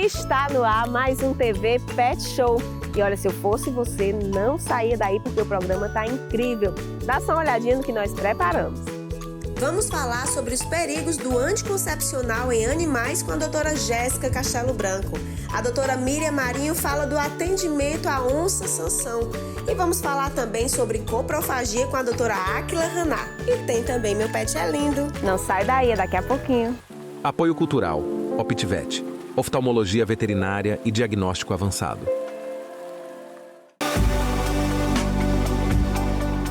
Está no ar mais um TV Pet Show. E olha, se eu fosse você, não saía daí porque o programa tá incrível. Dá só uma olhadinha no que nós preparamos. Vamos falar sobre os perigos do anticoncepcional em animais com a doutora Jéssica Castelo Branco. A doutora Miriam Marinho fala do atendimento à onça Sansão. E vamos falar também sobre coprofagia com a doutora Áquila Raná. E tem também Meu Pet é Lindo. Não sai daí, daqui a pouquinho. Apoio Cultural, Optivet, oftalmologia veterinária e diagnóstico avançado.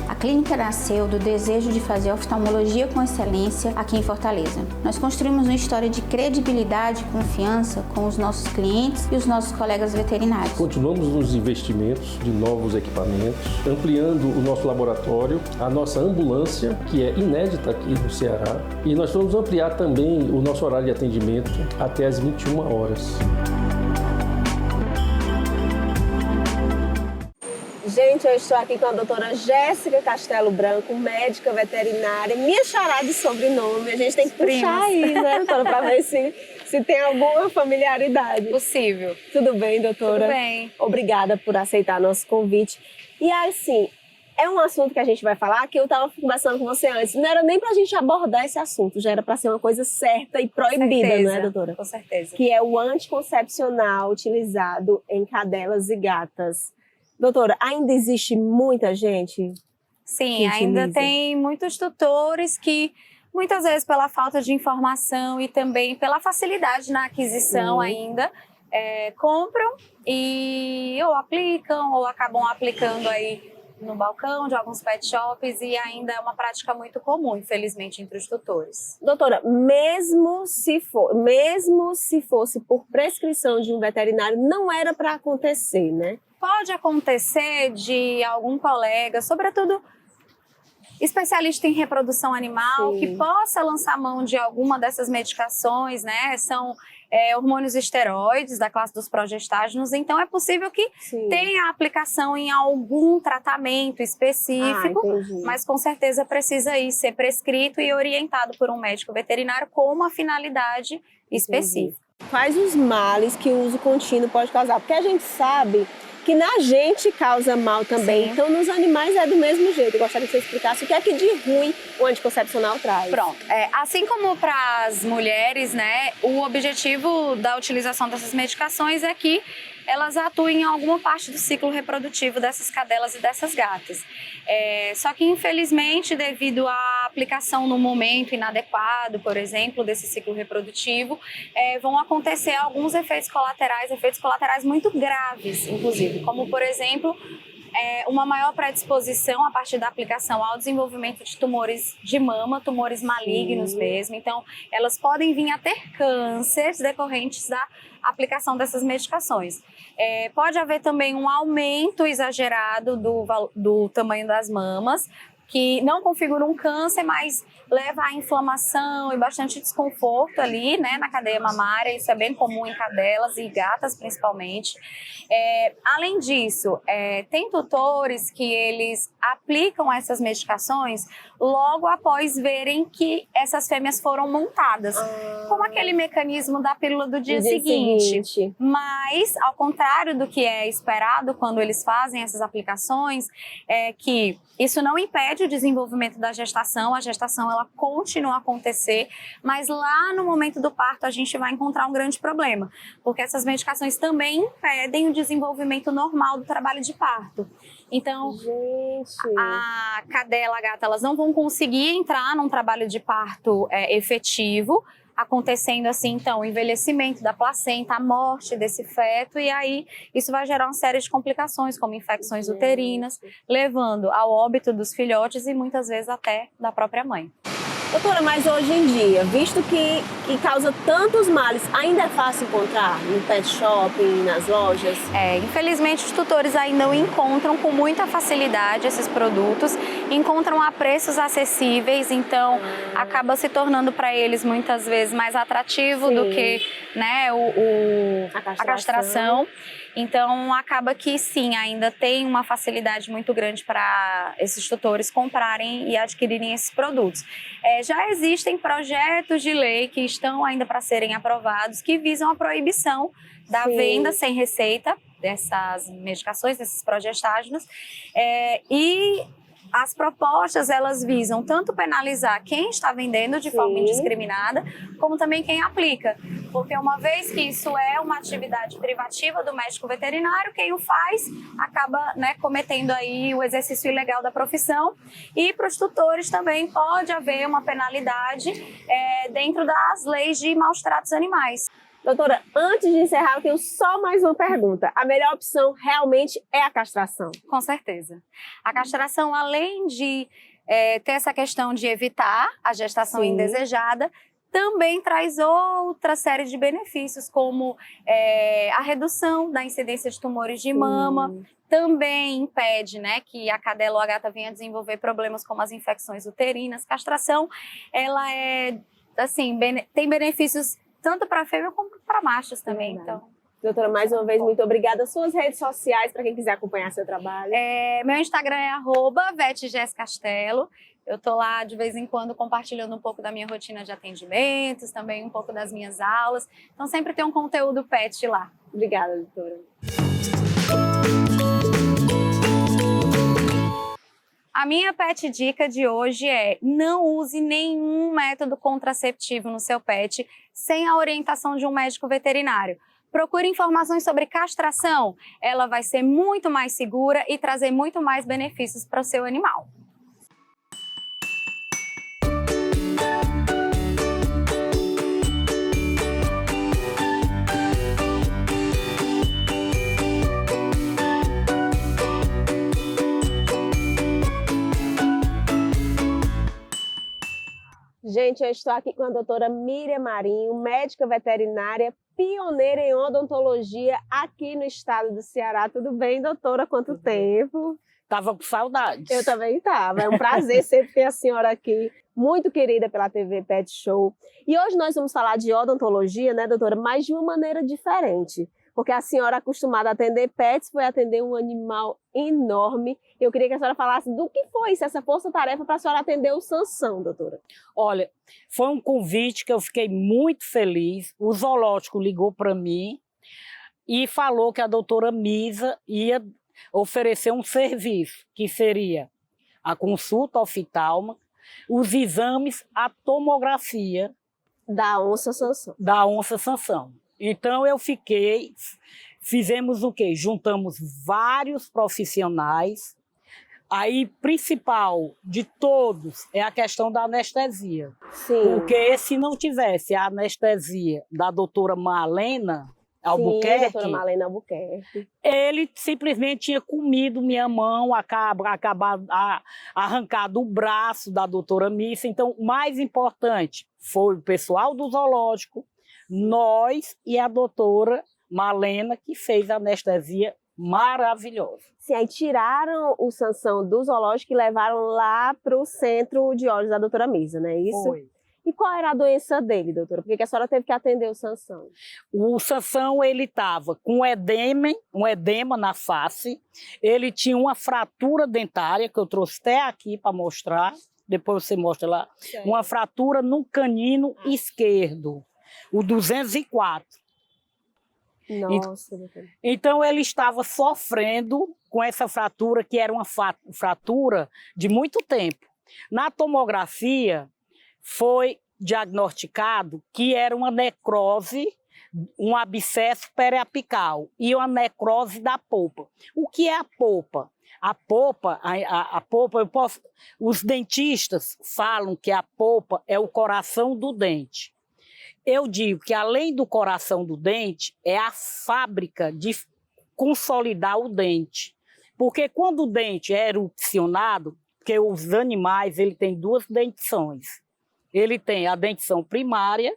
A clínica nasceu do desejo de fazer oftalmologia com excelência aqui em Fortaleza. Nós construímos uma história de credibilidade e confiança com os nossos clientes e os nossos colegas veterinários. Continuamos nos investimentos de novos equipamentos, ampliando o nosso laboratório, a nossa ambulância, que é inédita aqui no Ceará, e nós vamos ampliar também o nosso horário de atendimento até às 21 horas. Gente, eu estou aqui com a doutora Jéssica Castelo Branco, médica veterinária, minha xará de sobrenome. A gente tem que puxar aí, né, doutora, para ver se tem alguma familiaridade. Possível. Tudo bem, doutora? Tudo bem. Obrigada por aceitar nosso convite. E assim, é um assunto que a gente vai falar que eu estava conversando com você antes. Não era nem para a gente abordar esse assunto, já era para ser uma coisa certa e proibida, não é, doutora? Com certeza. Que é o anticoncepcional utilizado em cadelas e gatas. Doutora, ainda existe muita gente? Sim, ainda utiliza? tem muitos tutores que, muitas vezes pela falta de informação e também pela facilidade na aquisição ainda, compram e ou aplicam ou acabam aplicando aí no balcão de alguns pet shops e ainda é uma prática muito comum, infelizmente, entre os tutores. Doutora, mesmo se fosse por prescrição de um veterinário, não era para acontecer, né? Pode acontecer de algum colega, sobretudo especialista em reprodução animal, Sim. que possa lançar mão de alguma dessas medicações, né? São hormônios esteroides da classe dos progestágenos, então é possível que Sim. tenha aplicação em algum tratamento específico, entendi. mas com certeza precisa aí ser prescrito e orientado por um médico veterinário com uma finalidade específica. Quais os males que o uso contínuo pode causar? Porque a gente sabe que na gente causa mal também, Sim. então nos animais é do mesmo jeito. Eu gostaria que você explicasse o que é que de ruim o anticoncepcional traz. Pronto. Assim como para as mulheres, né, o objetivo da utilização dessas medicações é que elas atuem em alguma parte do ciclo reprodutivo dessas cadelas e dessas gatas. Só que, infelizmente, devido à aplicação no momento inadequado, por exemplo, desse ciclo reprodutivo, vão acontecer alguns efeitos colaterais muito graves, inclusive, como, por exemplo, uma maior predisposição a partir da aplicação ao desenvolvimento de tumores de mama, tumores malignos mesmo. Então, elas podem vir a ter cânceres decorrentes da aplicação dessas medicações. Pode haver também um aumento exagerado do tamanho das mamas, que não configura um câncer, mas leva à inflamação e bastante desconforto ali, né, na cadeia mamária. Isso é bem comum em cadelas e gatas, principalmente. Além disso, tem tutores que eles aplicam essas medicações logo após verem que essas fêmeas foram montadas, como aquele mecanismo da pílula do dia seguinte. Mas, ao contrário do que é esperado quando eles fazem essas aplicações, que isso não impede o desenvolvimento da gestação, a gestação ela continua a acontecer, mas lá no momento do parto a gente vai encontrar um grande problema, porque essas medicações também impedem o desenvolvimento normal do trabalho de parto. Então, a cadela, a gata, elas não vão conseguir entrar num trabalho de parto efetivo, acontecendo assim, então, o envelhecimento da placenta, a morte desse feto, e aí isso vai gerar uma série de complicações, como infecções uterinas, levando ao óbito dos filhotes e muitas vezes até da própria mãe. Doutora, mas hoje em dia, visto que causa tantos males, ainda é fácil encontrar no pet shop, nas lojas? Infelizmente os tutores ainda não encontram com muita facilidade esses produtos encontram a preços acessíveis, então acaba se tornando para eles muitas vezes mais atrativo do que, né, a castração. Então acaba que sim, ainda tem uma facilidade muito grande para esses tutores comprarem e adquirirem esses produtos. Já existem projetos de lei que estão ainda para serem aprovados que visam a proibição da venda sem receita dessas medicações, desses progestágenos, e as propostas, elas visam tanto penalizar quem está vendendo de forma indiscriminada, como também quem aplica. Porque uma vez que isso é uma atividade privativa do médico veterinário, quem o faz acaba, né, cometendo aí o exercício ilegal da profissão. E para os tutores também pode haver uma penalidade dentro das leis de maus-tratos animais. Doutora, antes de encerrar, eu tenho só mais uma pergunta. A melhor opção realmente é a castração? Com certeza. A castração, além de ter essa questão de evitar a gestação indesejada, também traz outra série de benefícios, como a redução da incidência de tumores de mama, também impede, né, que a cadela ou a gata venha a desenvolver problemas como as infecções uterinas. Castração, ela assim, tem benefícios tanto para fêmea como para machos também. Então, doutora, mais uma vez, muito obrigada. Suas redes sociais, para quem quiser acompanhar seu trabalho. Meu Instagram é @VetJessCastelo. Eu estou lá de vez em quando compartilhando um pouco da minha rotina de atendimentos, também um pouco das minhas aulas. Então sempre tem um conteúdo pet lá. Obrigada, doutora. A minha pet dica de hoje é: não use nenhum método contraceptivo no seu pet sem a orientação de um médico veterinário. Procure informações sobre castração, ela vai ser muito mais segura e trazer muito mais benefícios para o seu animal. Gente, eu estou aqui com a doutora Miriam Marinho, médica veterinária, pioneira em odontologia aqui no estado do Ceará. Tudo bem, doutora? Quanto tempo? Tava com saudades. Eu também estava. É um prazer sempre ter a senhora aqui, muito querida pela TV Pet Show. E hoje nós vamos falar de odontologia, né, doutora? Mas de uma maneira diferente. Porque a senhora, acostumada a atender pets, foi atender um animal enorme. Eu queria que a senhora falasse do que foi isso, essa força-tarefa para a senhora atender o Sansão, doutora. Olha, foi um convite que eu fiquei muito feliz. O zoológico ligou para mim e falou que a doutora Misa ia oferecer um serviço, que seria a consulta oftalma, os exames, a tomografia Da onça Sansão. Da onça Sansão. Então fizemos o quê? Juntamos vários profissionais. Aí, principal de todos é a questão da anestesia. Sim. Porque se não tivesse a anestesia da doutora Malena Albuquerque, Sim, doutora Malena Albuquerque, ele simplesmente tinha comido minha mão, arrancado o braço da doutora Missa. Então, o mais importante foi o pessoal do zoológico, nós e a doutora Malena, que fez a anestesia maravilhosa. Sim, aí tiraram o Sansão do zoológico e levaram lá para o centro de olhos da doutora Misa, não é isso? Foi. E qual era a doença dele, doutora? Por que a senhora teve que atender o Sansão? O Sansão, ele estava com um edema na face, ele tinha uma fratura dentária, que eu trouxe até aqui para mostrar, depois você mostra lá, uma fratura no canino esquerdo, o 204. Nossa, doutora. Então, ele estava sofrendo com essa fratura, que era uma fratura de muito tempo. Na tomografia, foi diagnosticado que era uma necrose, um abscesso periapical e uma necrose da polpa. O que é a polpa? A polpa, os dentistas falam que a polpa é o coração do dente. Eu digo que, além do coração do dente, é a fábrica de consolidar o dente. Porque quando o dente é erupcionado, porque os animais ele tem duas dentições. Ele tem a dentição primária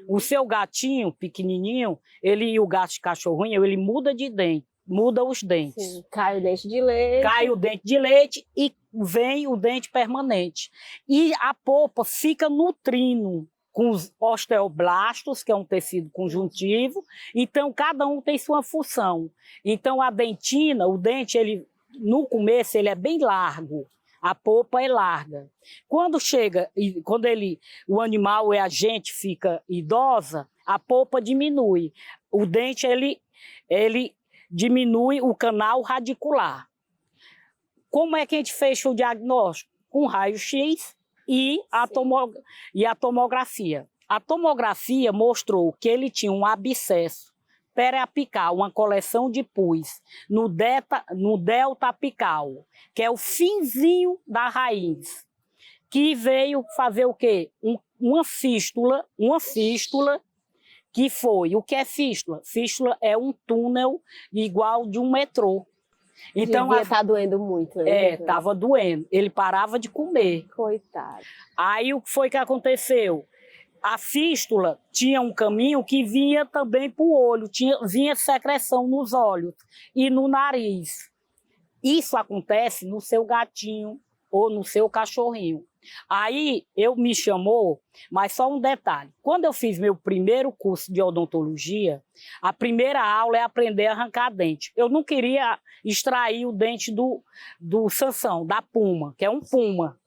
O seu gatinho pequenininho, ele e o gato de cachorrinho, ele muda de dente, muda os dentes. Sim, cai o dente de leite. Cai o dente de leite e vem o dente permanente. E a polpa fica nutrindo com os osteoblastos, que é um tecido conjuntivo. Então, cada um tem sua função. Então, a dentina, o dente, ele, no começo, ele é bem largo. A polpa é larga. Quando o animal e a gente fica idosa, a polpa diminui. O dente, ele diminui o canal radicular. Como é que a gente fecha o diagnóstico? Com raio-x e a tomografia. A tomografia mostrou que ele tinha um abscesso periapical, uma coleção de pus, no delta apical, que é o finzinho da raiz, que veio fazer o quê? Uma fístula, que foi. O que é fístula? Fístula é um túnel igual de um metrô. Então, devia estar doendo muito, né? Estava doendo. Ele parava de comer. Coitado. Aí o que foi que aconteceu? A fístula tinha um caminho que vinha também para o olho, vinha secreção nos olhos e no nariz. Isso acontece no seu gatinho ou no seu cachorrinho. Aí me chamou, mas só um detalhe. Quando eu fiz meu primeiro curso de odontologia, a primeira aula é aprender a arrancar dente. Eu não queria extrair o dente do Sansão, da Puma, que é um Puma.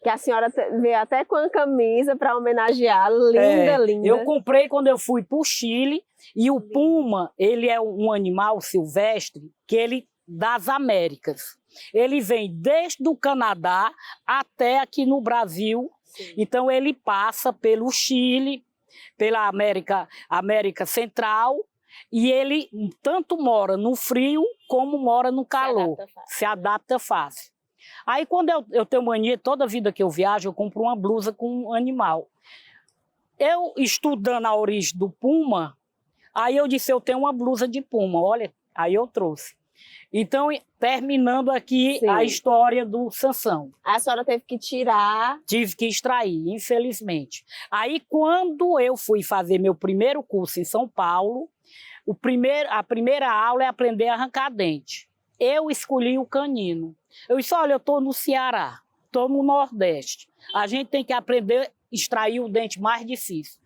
Que a senhora veio até com a camisa para homenagear, linda, linda. Eu comprei quando eu fui para o Chile, e o Puma, ele é um animal silvestre que ele das Américas. Ele vem desde o Canadá até aqui no Brasil. Sim. Então ele passa pelo Chile, pela América Central, e ele tanto mora no frio como mora no calor. Se adapta fácil. Aí quando eu tenho mania, toda vida que eu viajo, eu compro uma blusa com um animal. Eu estudando a origem do Puma, aí eu disse, eu tenho uma blusa de Puma, olha, aí eu trouxe. Então, terminando aqui Sim. a história do Sansão. A senhora teve que tirar? Tive que extrair, infelizmente. Aí, quando eu fui fazer meu primeiro curso em São Paulo, a primeira aula é aprender a arrancar dente. Eu escolhi o canino. Eu disse, olha, eu estou no Ceará, estou no Nordeste. A gente tem que aprender a extrair o dente mais difícil.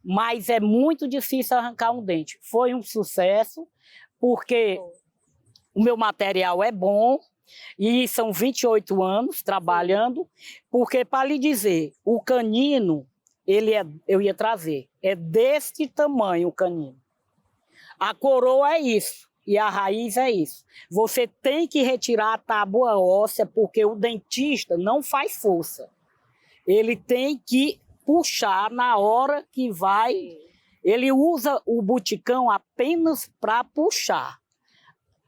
Mas é muito difícil arrancar um dente. Foi um sucesso, porque o meu material é bom, e são 28 anos trabalhando, porque, para lhe dizer, o canino, eu ia trazer, é desse tamanho o canino. A coroa é isso. E a raiz é isso. Você tem que retirar a tábua óssea, porque o dentista não faz força. Ele tem que puxar na hora que vai. Ele usa o buticão apenas para puxar.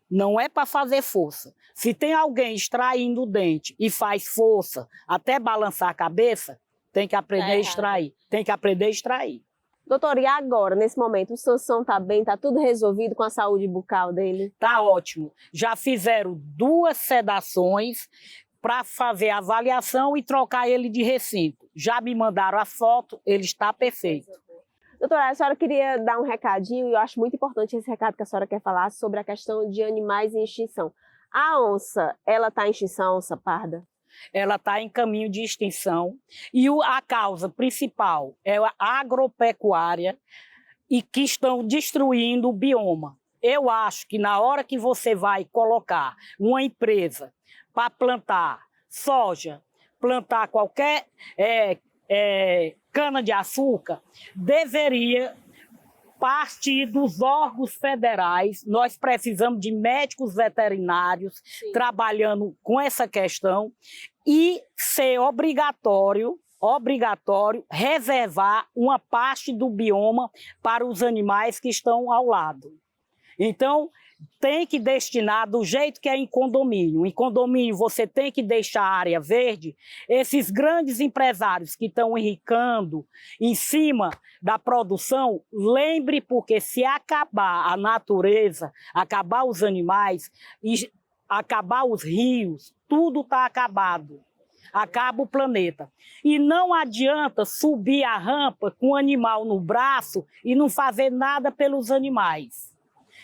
Não é para fazer força. Se tem alguém extraindo o dente e faz força até balançar a cabeça, tem que aprender a extrair. Tem que aprender a extrair. Doutor, e agora, nesse momento, o Sansão está bem? Está tudo resolvido com a saúde bucal dele? Está ótimo. Já fizeram 2 sedações para fazer a avaliação e trocar ele de recinto. Já me mandaram a foto, ele está perfeito. Doutora, a senhora queria dar um recadinho, e eu acho muito importante esse recado que a senhora quer falar sobre a questão de animais em extinção. A onça, ela está em extinção, a onça parda? Ela está em caminho de extinção, e a causa principal é a agropecuária, e que estão destruindo o bioma. Eu acho que na hora que você vai colocar uma empresa para plantar soja, plantar qualquer cana-de-açúcar, deveria partir dos órgãos federais. Nós precisamos de médicos veterinários trabalhando com essa questão e ser obrigatório reservar uma parte do bioma para os animais que estão ao lado. Então, tem que destinar do jeito que é em condomínio. Em condomínio você tem que deixar a área verde. Esses grandes empresários que estão enricando em cima da produção, lembre, porque se acabar a natureza, acabar os animais, acabar os rios, tudo está acabado. acaba o planeta. E não adianta subir a rampa com o animal no braço e não fazer nada pelos animais.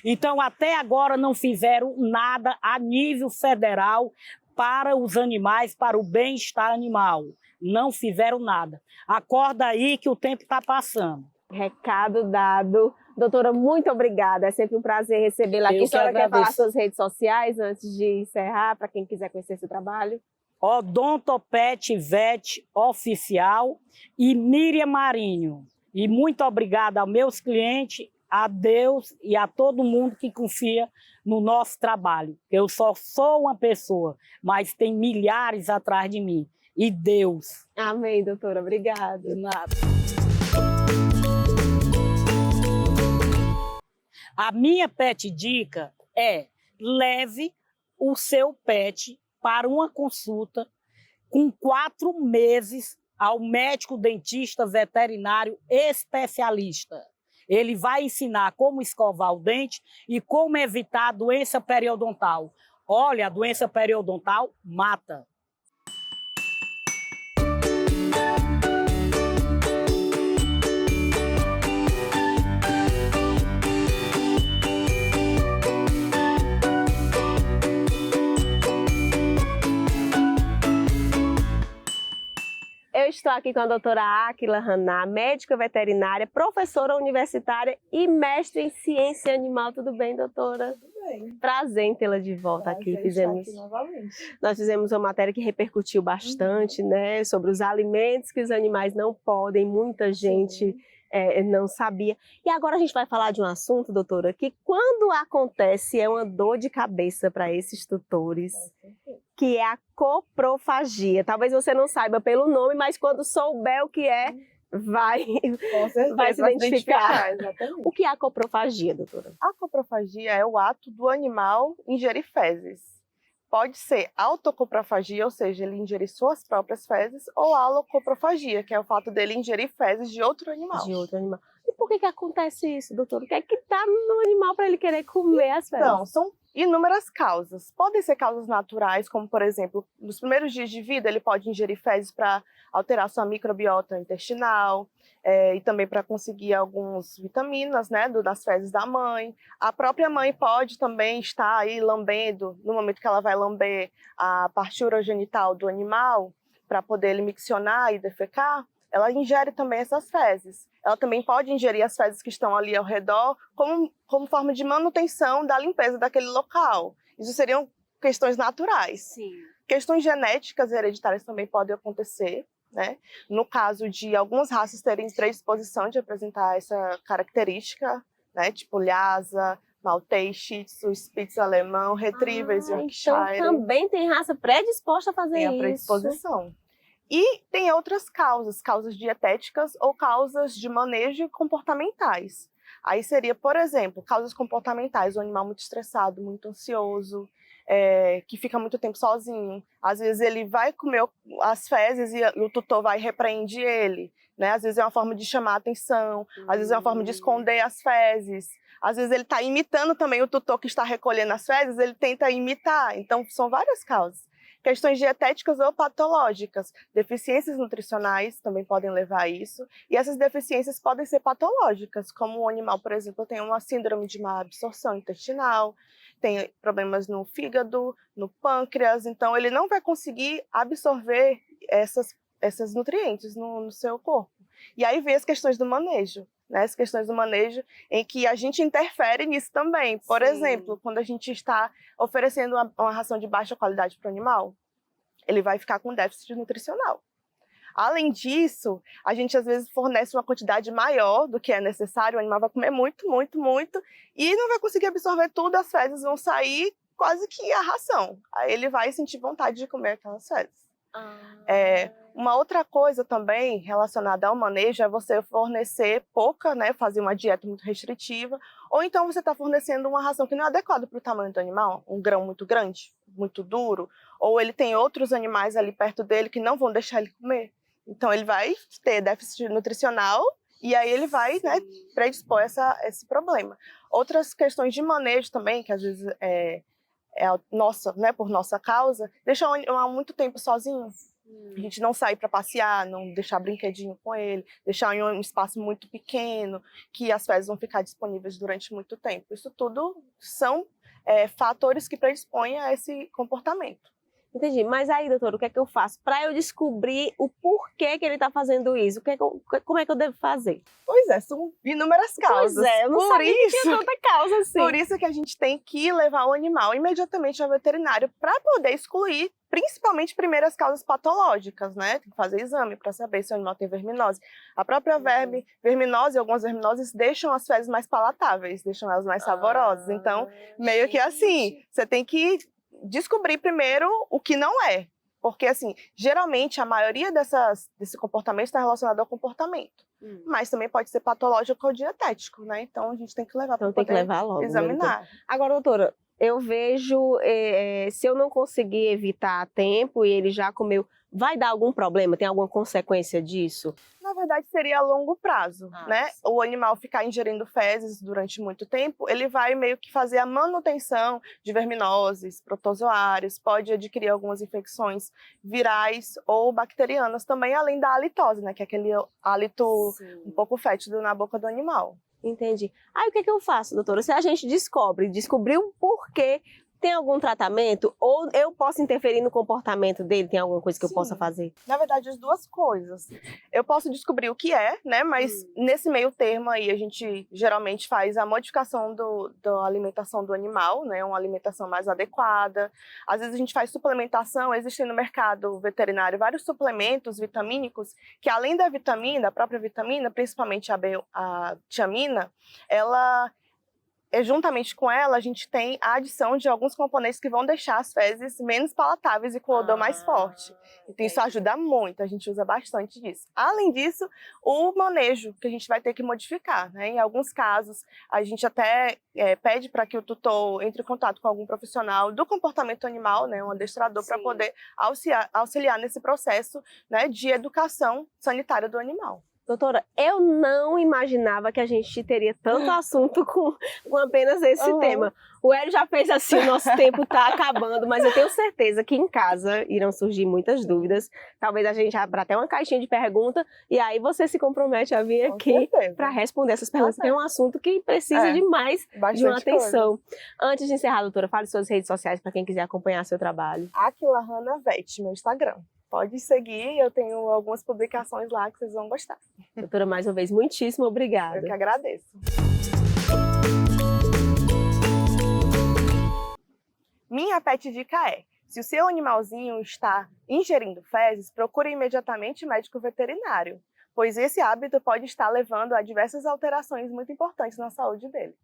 Então, até agora não fizeram nada a nível federal para os animais, para o bem-estar animal. Não fizeram nada. Acorda aí que o tempo está passando. Recado dado. Doutora, muito obrigada. É sempre um prazer recebê-la aqui. A senhora quer falar suas redes sociais antes de encerrar, para quem quiser conhecer seu trabalho? Odontopet Vet Oficial e Miriam Marinho. E muito obrigada aos meus clientes, a Deus e a todo mundo que confia no nosso trabalho. Eu só sou uma pessoa, mas tem milhares atrás de mim. E Deus. Amém, doutora. Obrigada. De nada. A minha pet dica é: leve o seu pet para uma consulta com 4 meses ao médico dentista veterinário especialista. Ele vai ensinar como escovar o dente e como evitar a doença periodontal. Olha, a doença periodontal mata. Eu estou aqui com a doutora Áquila Raná, médica veterinária, professora universitária e mestre em ciência animal. Tudo bem, doutora? Tudo bem. Prazer em tê-la de volta aqui. Nós fizemos uma matéria que repercutiu bastante, né, sobre os alimentos que os animais não podem. Muita gente não sabia. E agora a gente vai falar de um assunto, doutora, que quando acontece é uma dor de cabeça para esses tutores, que é a coprofagia. Talvez você não saiba pelo nome, mas quando souber o que é, vai se identificar. Exatamente. O que é a coprofagia, doutora? A coprofagia é o ato do animal ingerir fezes. Pode ser autocoprofagia, ou seja, ele ingerir suas próprias fezes, ou alocoprofagia, que é o fato dele ingerir fezes de outro animal. De outro animal. E por que acontece isso, doutor? O que é que está no animal para ele querer comer as fezes? Então, são inúmeras causas. Podem ser causas naturais, como, por exemplo, nos primeiros dias de vida, ele pode ingerir fezes para alterar sua microbiota intestinal, e também para conseguir algumas vitaminas, né, das fezes da mãe. A própria mãe pode também estar aí lambendo, no momento que ela vai lamber a parte urogenital do animal, para poder ele miccionar e defecar, ela ingere também essas fezes. Ela também pode ingerir as fezes que estão ali ao redor como forma de manutenção da limpeza daquele local. Isso seriam questões naturais. Sim. Questões genéticas e hereditárias também podem acontecer, né? No caso de algumas raças terem predisposição de apresentar essa característica, né? Tipo Lhasa, Maltês, Shih Tzu, Spitz alemão, Retrievers, Yorkshire. Então também tem raça predisposta a fazer isso. Tem a predisposição. E tem outras causas dietéticas ou causas de manejo comportamentais. Aí seria, por exemplo, causas comportamentais, o animal muito estressado, muito ansioso, que fica muito tempo sozinho. Às vezes ele vai comer as fezes e o tutor vai e repreende ele, né? Às vezes é uma forma de chamar a atenção, às vezes é uma forma de esconder as fezes. Às vezes ele está imitando também o tutor que está recolhendo as fezes, ele tenta imitar. Então, são várias causas. Questões dietéticas ou patológicas, deficiências nutricionais também podem levar a isso, e essas deficiências podem ser patológicas, como o animal, por exemplo, tem uma síndrome de má absorção intestinal, tem problemas no fígado, no pâncreas, então ele não vai conseguir absorver essas nutrientes no seu corpo. E aí vem as questões do manejo, né? As questões do manejo em que a gente interfere nisso também. Por exemplo, quando a gente está oferecendo uma ração de baixa qualidade para o animal, ele vai ficar com déficit nutricional. Além disso, a gente às vezes fornece uma quantidade maior do que é necessário, o animal vai comer muito, muito, muito, e não vai conseguir absorver tudo, as fezes vão sair quase que a ração. Aí ele vai sentir vontade de comer aquelas fezes. Uma outra coisa também relacionada ao manejo é você fornecer pouca, né, fazer uma dieta muito restritiva, ou então você está fornecendo uma ração que não é adequada para o tamanho do animal, um grão muito grande, muito duro, ou ele tem outros animais ali perto dele que não vão deixar ele comer. Então ele vai ter déficit nutricional e aí ele vai, né, predispor esse problema. Outras questões de manejo também, que às vezes por nossa causa, deixar o animal muito tempo sozinho. A gente não sair para passear, não deixar brinquedinho com ele, deixar em um espaço muito pequeno, que as fezes vão ficar disponíveis durante muito tempo. Isso tudo são fatores que predispõem a esse comportamento. Entendi. Mas aí, doutora, o que é que eu faço para eu descobrir o porquê que ele está fazendo isso? Como é que eu devo fazer? Pois é, são inúmeras causas. Pois é, eu não sabia que tinha tanta causa assim. Por isso que a gente tem que levar o animal imediatamente ao veterinário para poder excluir, principalmente, primeiro as causas patológicas, né? Tem que fazer exame para saber se o animal tem verminose. A própria verminose, algumas verminoses deixam as fezes mais palatáveis, deixam elas mais saborosas. Então, meio que assim, você tem que descobrir primeiro o que não é. Porque, assim, geralmente a maioria desse comportamento está relacionado ao comportamento. Mas também pode ser patológico ou dietético, né? Então a gente tem que levar para poder logo, examinar. Agora, doutora, eu vejo, se eu não conseguir evitar a tempo e ele já comeu, vai dar algum problema? Tem alguma consequência disso? Na verdade, seria a longo prazo, né? Sim. O animal ficar ingerindo fezes durante muito tempo, ele vai meio que fazer a manutenção de verminoses, protozoários, pode adquirir algumas infecções virais ou bacterianas também, além da halitose, né? Que é aquele hálito um pouco fétido na boca do animal. Entendi. Aí o que eu faço, doutora? Se a gente descobriu o porquê, tem algum tratamento? Ou eu posso interferir no comportamento dele? Tem alguma coisa que eu possa fazer? Na verdade, as duas coisas. Eu posso descobrir o que é, né? Mas nesse meio termo aí, a gente geralmente faz a modificação da alimentação do animal, né? Uma alimentação mais adequada. Às vezes a gente faz suplementação. Existem no mercado veterinário vários suplementos vitamínicos que, além da vitamina, a própria vitamina, principalmente a tiamina, ela... juntamente com ela, a gente tem a adição de alguns componentes que vão deixar as fezes menos palatáveis e com odor mais forte. Então isso ajuda muito, a gente usa bastante disso. Além disso, o manejo que a gente vai ter que modificar, né? Em alguns casos, a gente até pede para que o tutor entre em contato com algum profissional do comportamento animal, né? Um adestrador, para poder auxiliar nesse processo, né, de educação sanitária do animal. Doutora, eu não imaginava que a gente teria tanto assunto com apenas esse tema. O Hélio já fez assim, o nosso tempo está acabando, mas eu tenho certeza que em casa irão surgir muitas dúvidas. Talvez a gente abra até uma caixinha de pergunta e aí você se compromete a vir aqui para responder essas perguntas, porque é um assunto que precisa demais de uma atenção. Antes de encerrar, doutora, fale suas redes sociais para quem quiser acompanhar seu trabalho. Aquila Hanna Vet, meu Instagram. Pode seguir, eu tenho algumas publicações lá que vocês vão gostar. Doutora, mais uma vez, muitíssimo obrigada. Eu que agradeço. Minha pet dica é: se o seu animalzinho está ingerindo fezes, procure imediatamente médico veterinário, pois esse hábito pode estar levando a diversas alterações muito importantes na saúde dele.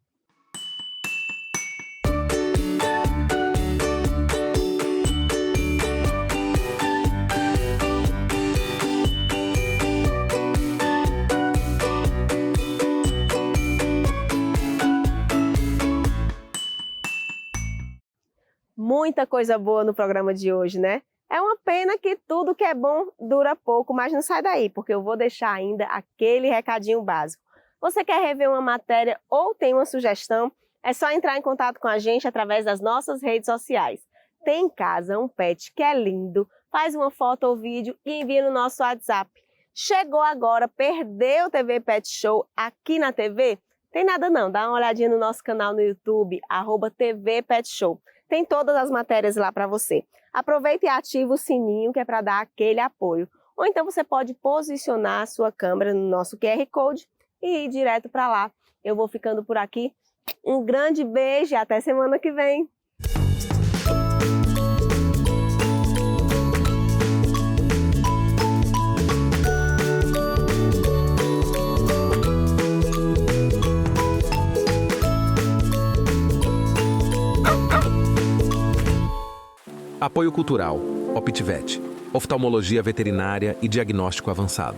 Muita coisa boa no programa de hoje, né? É uma pena que tudo que é bom dura pouco, mas não sai daí, porque eu vou deixar ainda aquele recadinho básico. Você quer rever uma matéria ou tem uma sugestão? É só entrar em contato com a gente através das nossas redes sociais. Tem em casa um pet que é lindo, faz uma foto ou vídeo e envia no nosso WhatsApp. Chegou agora, perdeu o TV Pet Show aqui na TV? Tem nada não, dá uma olhadinha no nosso canal no YouTube, @TV Pet Show. Tem todas as matérias lá para você. Aproveita e ativa o sininho que é para dar aquele apoio. Ou então você pode posicionar a sua câmera no nosso QR Code e ir direto para lá. Eu vou ficando por aqui. Um grande beijo e até semana que vem. Apoio Cultural, OptiVet, oftalmologia veterinária e diagnóstico avançado.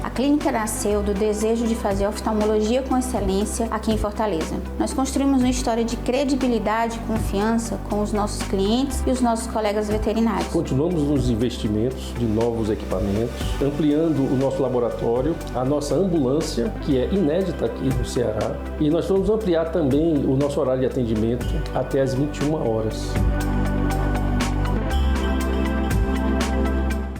A clínica nasceu do desejo de fazer oftalmologia com excelência aqui em Fortaleza. Nós construímos uma história de credibilidade e confiança com os nossos clientes e os nossos colegas veterinários. Continuamos nos investimentos de novos equipamentos, ampliando o nosso laboratório, a nossa ambulância, que é inédita aqui no Ceará, e nós vamos ampliar também o nosso horário de atendimento até às 21 horas.